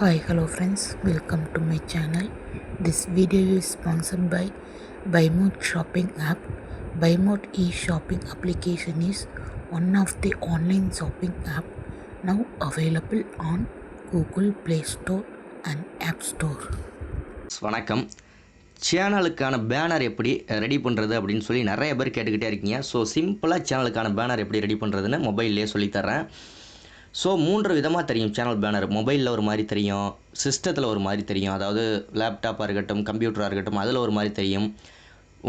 Hi, hello friends, welcome to my channel. This video is sponsored by BuyMode shopping app. BuyMode e-shopping application is one of the online shopping app now available on Google Play Store and App Store. வணக்கம். சேனலுக்கான banner எப்படி ready பண்ணுறது அப்படின்னு சொல்லி நிறைய பேர் கேட்டுக்கிட்டே இருக்கீங்க. So சிம்பிளாக சேனலுக்கான பேனர் எப்படி ரெடி பண்ணுறதுன்னு மொபைல்லே சொல்லித்தரேன். ஸோ 3 விதமாக தெரியும் சேனல் பேனர். மொபைலில் ஒரு மாதிரி தெரியும், சிஸ்டத்தில் ஒரு மாதிரி தெரியும், அதாவது லேப்டாப்பாக இருக்கட்டும், கம்ப்யூட்டராக இருக்கட்டும், அதில் ஒரு மாதிரி தெரியும்.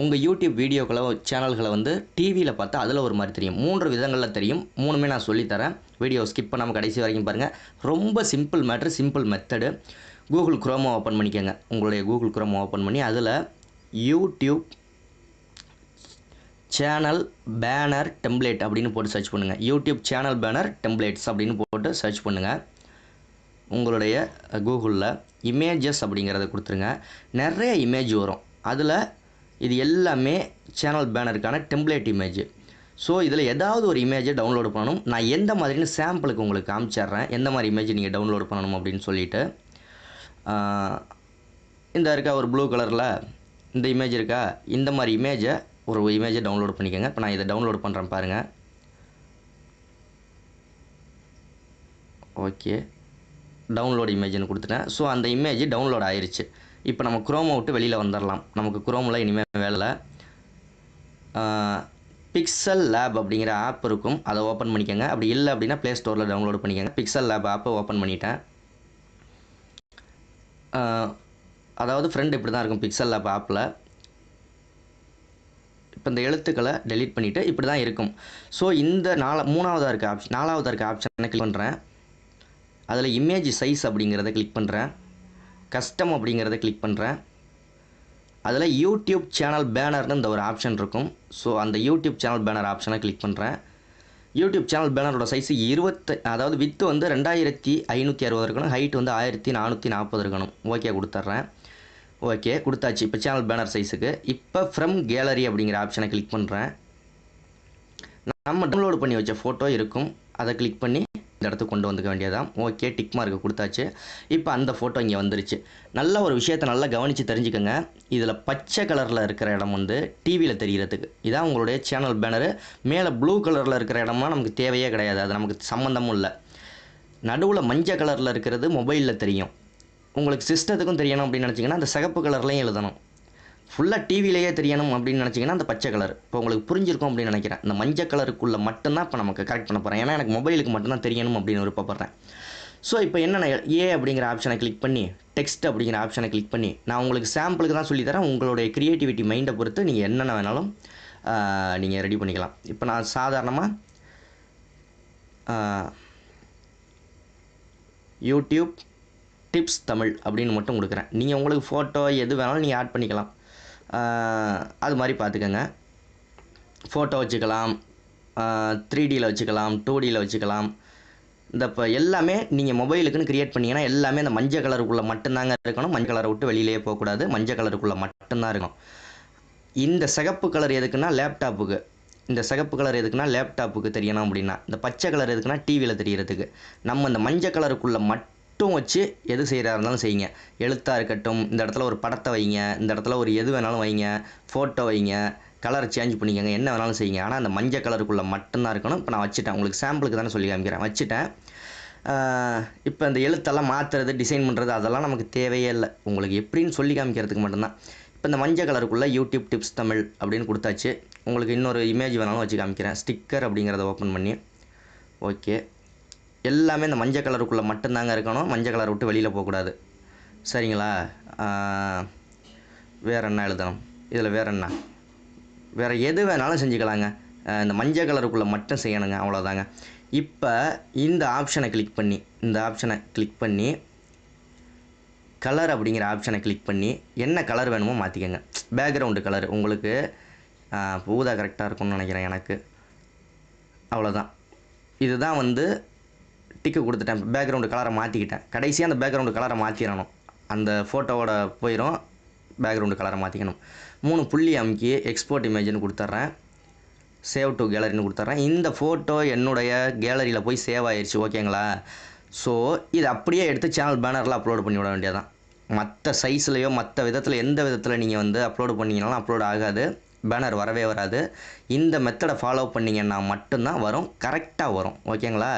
உங்கள் யூடியூப் வீடியோக்களை சேனல்களை வந்து டிவியில் பார்த்தா அதில் ஒரு மாதிரி தெரியும். 3 விதங்களில் தெரியும். 3மே நான் சொல்லித்தரேன். வீடியோ ஸ்கிப் பண்ணாமல் கடைசி வரைக்கும் பாருங்கள். ரொம்ப simple matter, simple method. Google குரோமை ஓப்பன் பண்ணிக்கோங்க. உங்களுடைய கூகுள் குரோமை ஓப்பன் பண்ணி அதில் யூடியூப் சேனல் பேனர் டெம்ப்ளேட் அப்படின்னு போட்டு சர்ச் பண்ணுங்கள். யூடியூப் சேனல் பேனர் டெம்ப்ளேட்ஸ் அப்படின்னு போட்டு சர்ச் பண்ணுங்கள். உங்களுடைய கூகுளில் இமேஜஸ் அப்படிங்கிறத கொடுத்துருங்க. நிறைய இமேஜ் வரும். அதில் இது எல்லாமே சேனல் பேனருக்கான டெம்ப்ளேட் இமேஜ். ஸோ இதில் ஏதாவது ஒரு இமேஜை டவுன்லோடு பண்ணணும். நான் எந்த மாதிரின்னு சாம்பிளுக்கு உங்களுக்கு காமிச்சிட்றேன், எந்த மாதிரி இமேஜ் நீங்கள் டவுன்லோடு பண்ணணும் அப்படின்னு சொல்லிவிட்டு. இந்த இருக்கா ஒரு ப்ளூ கலரில் இந்த இமேஜ் இருக்கா, இந்த மாதிரி ஒரு இமேஜை டவுன்லோட் பண்ணிக்கோங்க. இப்போ நான் இதை டவுன்லோட் பண்ணுறேன் பாருங்கள். ஓகே, டவுன்லோட் இமேஜ்னு கொடுத்துட்டேன். ஸோ அந்த இமேஜ் டவுன்லோட் ஆயிடுச்சு. இப்போ நம்ம குரோமை விட்டு வெளியில் வந்துடலாம். நமக்கு குரோமில் இனிமேல் வேலை. பிக்சல் லேப் அப்படிங்கிற ஆப் இருக்கும், அதை ஓப்பன் பண்ணிக்கோங்க. அப்படி இல்லை அப்படின்னா ப்ளே ஸ்டோரில் டவுன்லோட் பண்ணிக்கோங்க. பிக்சல் லேப் ஆப்பை ஓப்பன் பண்ணிட்டேன். அதாவது ஃப்ரெண்ட் இப்படி தான் இருக்கும் பிக்சல் லேப் ஆப்பில். இப்போ இந்த எழுத்துக்களை டெலீட் பண்ணிவிட்டு இப்படி தான் இருக்கும். ஸோ இந்த நாலாவதாக இருக்க ஆப்ஷனை கிளிக் பண்ணுறேன். அதில் இமேஜ் சைஸ் அப்படிங்கிறத கிளிக் பண்ணுறேன். கஸ்டம் அப்படிங்கிறத கிளிக் பண்ணுறேன். அதில் யூடியூப் சேனல் பேனர்னு இந்த ஒரு ஆப்ஷன் இருக்கும். ஸோ அந்த யூடியூப் சேனல் பேனர் ஆப்ஷனை கிளிக் பண்ணுறேன். யூடியூப் சேனல் பேனரோட சைஸு அதாவது வித்து வந்து 2560 இருக்கணும், ஹைட் வந்து 1440 இருக்கணும். ஓகே கொடுத்துட்றேன். ஓகே கொடுத்தாச்சு. இப்போ சேனல் பேனர் சைஸுக்கு இப்போ ஃப்ரம் கேலரி அப்படிங்கிற ஆப்ஷனை கிளிக் பண்ணுறேன். நம்ம டவுன்லோடு பண்ணி வச்ச ஃபோட்டோ இருக்கும், அதை கிளிக் பண்ணி இந்த இடத்துக்கு கொண்டு வந்துக்க வேண்டியதான். ஓகே டிக் மார்க்கு கொடுத்தாச்சு. இப்போ அந்த ஃபோட்டோ இங்கே வந்துருச்சு. நல்ல ஒரு விஷயத்தை நல்லா கவனித்து தெரிஞ்சுக்கோங்க. இதில் பச்சை கலரில் இருக்கிற இடம் வந்து டிவியில் தெரிகிறதுக்கு இதான் உங்களுடைய சேனல் பேனரு. மேலே ப்ளூ கலரில் இருக்கிற இடம்லாம் நமக்கு தேவையே கிடையாது, அது நமக்கு சம்மந்தமும் இல்லை. நடுவில் மஞ்சள் கலரில் இருக்கிறது மொபைலில் தெரியும். உங்களுக்கு சிஸ்டத்துக்கும் தெரியணும் அப்படின்னு நினச்சிங்கன்னா அந்த சிகப்பு கலர்லையும் எழுதணும். ஃபுல்லாக டிவிலேயே தெரியணும் அப்படின்னு நினச்சிங்கன்னா அந்த பச்சை கலர். இப்போ உங்களுக்கு புரிஞ்சிருக்கும் அப்படின்னு நினைக்கிறேன். இந்த மஞ்சள் கலருக்குள்ளே மட்டும்தான் இப்போ நமக்கு கரெக்ட் பண்ண போகிறேன், ஏன்னா எனக்கு மொபைலுக்கு மட்டும்தான் தெரியணும் அப்படின்னு விருப்பப்படுறேன். ஸோ இப்போ என்னென்ன ஏ அப்படிங்கிற ஆப்ஷனை கிளிக் பண்ணி டெக்ஸ்ட் அப்படிங்கிற ஆப்ஷனை கிளிக் பண்ணி நான் உங்களுக்கு சாம்பிளுக்கு தான் சொல்லித்தரேன். உங்களுடைய க்ரியேட்டிவிட்டி மைண்டை பொறுத்து நீங்கள் என்னென்ன வேணாலும் நீங்கள் ரெடி பண்ணிக்கலாம். இப்போ நான் சாதாரணமாக யூடியூப் டிப்ஸ் தமிழ் அப்படின்னு மட்டும் கொடுக்குறேன். நீங்கள் உங்களுக்கு ஃபோட்டோ எது வேணாலும் நீங்கள் ஆட் பண்ணிக்கலாம். அது மாதிரி பார்த்துக்கோங்க. ஃபோட்டோ வச்சுக்கலாம், 3Dயில் வச்சுக்கலாம், 2Dயில் வச்சுக்கலாம். இந்த இப்போ எல்லாமே நீங்கள் மொபைலுக்குன்னு க்ரியேட் பண்ணிங்கன்னா எல்லாமே இந்த மஞ்சள் கலருக்குள்ளே மட்டும்தாங்க இருக்கணும். மஞ்சள் கலரை விட்டு வெளியிலேயே போகக்கூடாது, மஞ்சள் கலருக்குள்ளே மட்டும்தான் இருக்கணும். இந்த சிகப்பு கலர் எதுக்குன்னா லேப்டாப்புக்கு, இந்த சிகப்பு கலர் எதுக்குன்னா லேப்டாப்புக்கு தெரியணும் அப்படின்னா, இந்த பச்சை கலர் எதுக்குன்னா டிவியில் தெரியறதுக்கு. நம்ம இந்த மஞ்சள் கலருக்குள்ளே மட்டும் வச்சு எது செய்கிறா இருந்தாலும் செய்யுங்க. எழுத்தாக இருக்கட்டும், இந்த இடத்துல ஒரு படத்தை வைங்க, இந்த இடத்துல ஒரு எது வேணாலும் வைங்க, ஃபோட்டோ வைங்க, கலர் சேஞ்ச் பண்ணிக்கோங்க, என்ன வேணாலும் செய்யுங்க. ஆனால் அந்த மஞ்சள் கலருக்குள்ளே மட்டும்தான் இருக்கணும். இப்போ நான் வச்சுட்டேன், உங்களுக்கு சாம்பிளுக்கு தானே சொல்லி காமிக்கிறேன், வச்சுட்டேன். இப்போ இந்த எழுத்தெல்லாம் மாற்றுறது, டிசைன் பண்ணுறது அதெல்லாம் நமக்கு தேவையே இல்லை, உங்களுக்கு எப்படின்னு சொல்லி காமிக்கிறதுக்கு மட்டும்தான். இப்போ இந்த மஞ்சள் கலருக்குள்ளே யூடியூப் டிப்ஸ் தமிழ் அப்படின்னு கொடுத்தாச்சு. உங்களுக்கு இன்னொரு இமேஜ் வேணாலும் வச்சு காமிக்கிறேன். ஸ்டிக்கர் அப்படிங்கிறத ஓப்பன் பண்ணி ஓகே. எல்லாமே இந்த மஞ்சள் கலருக்குள்ளே மட்டும்தாங்க இருக்கணும், மஞ்சள் கலரை விட்டு வெளியில் போகக்கூடாது, சரிங்களா? வேறு என்ன எழுதணும் இதில்? வேறு எது வேணாலும் செஞ்சுக்கலாங்க. இந்த மஞ்சள் கலருக்குள்ளே மட்டும் செய்யணுங்க, அவ்வளோதாங்க. இப்போ இந்த ஆப்ஷனை கிளிக் பண்ணி கலர் அப்படிங்கிற ஆப்ஷனை கிளிக் பண்ணி என்ன கலர் வேணுமோ மாற்றிக்கோங்க. பேக்ரவுண்டு கலர் உங்களுக்கு ஊதா கரெக்டாக இருக்கும்னு நினைக்கிறேன் எனக்கு. அவ்வளோதான். இதுதான் வந்து டிக்கு கொடுத்துட்டேன். பேக்ரவுண்டு கலரை மாற்றிக்கிட்டேன். கடைசியாக அந்த பேக்ரவுண்டு கலரை மாற்றிடணும். அந்த ஃபோட்டோவோட போயிடும், பேக்ரவுண்டு கலரை மாற்றிக்கணும். 3 புள்ளி அமுக்கி எக்ஸ்போர்ட் இமேஜ்னு கொடுத்துட்றேன். சேவ் டு கேலரின்னு கொடுத்துட்றேன். இந்த ஃபோட்டோ என்னுடைய கேலரியில் போய் சேவ் ஆயிடுச்சு, ஓகேங்களா? ஸோ இது அப்படியே எடுத்து சேனல் பேனரில் அப்லோட் பண்ணி விட வேண்டியதான். மற்ற சைஸ்லையோ மற்ற விதத்தில் எந்த விதத்தில் நீங்கள் வந்து அப்லோடு பண்ணிங்கனாலும் அப்லோட் ஆகாது, பேனர் வரவே வராது. இந்த மெத்தடை ஃபாலோ பண்ணிங்கன்னா மட்டும்தான் வரும், கரெக்டாக வரும். ஓகேங்களா?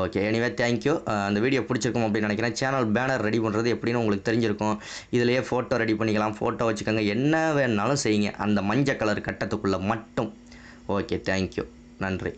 Okay, anyway thank you. அந்த வீடியோ பிடிச்சிருக்கும் அப்படின்னு நினைக்கிறேன். சேனல் பேனர் ரெடி பண்ணுறது எப்படின்னு உங்களுக்கு தெரிஞ்சிருக்கும். இதிலேயே ஃபோட்டோ ரெடி பண்ணிக்கலாம், ஃபோட்டோ வச்சுக்கோங்க, என்ன வேணுனாலும் செய்யுங்க, அந்த மஞ்சள் கலர் கட்டத்துக்குள்ளே மட்டும். ஓகே, தேங்க்யூ, நன்றி.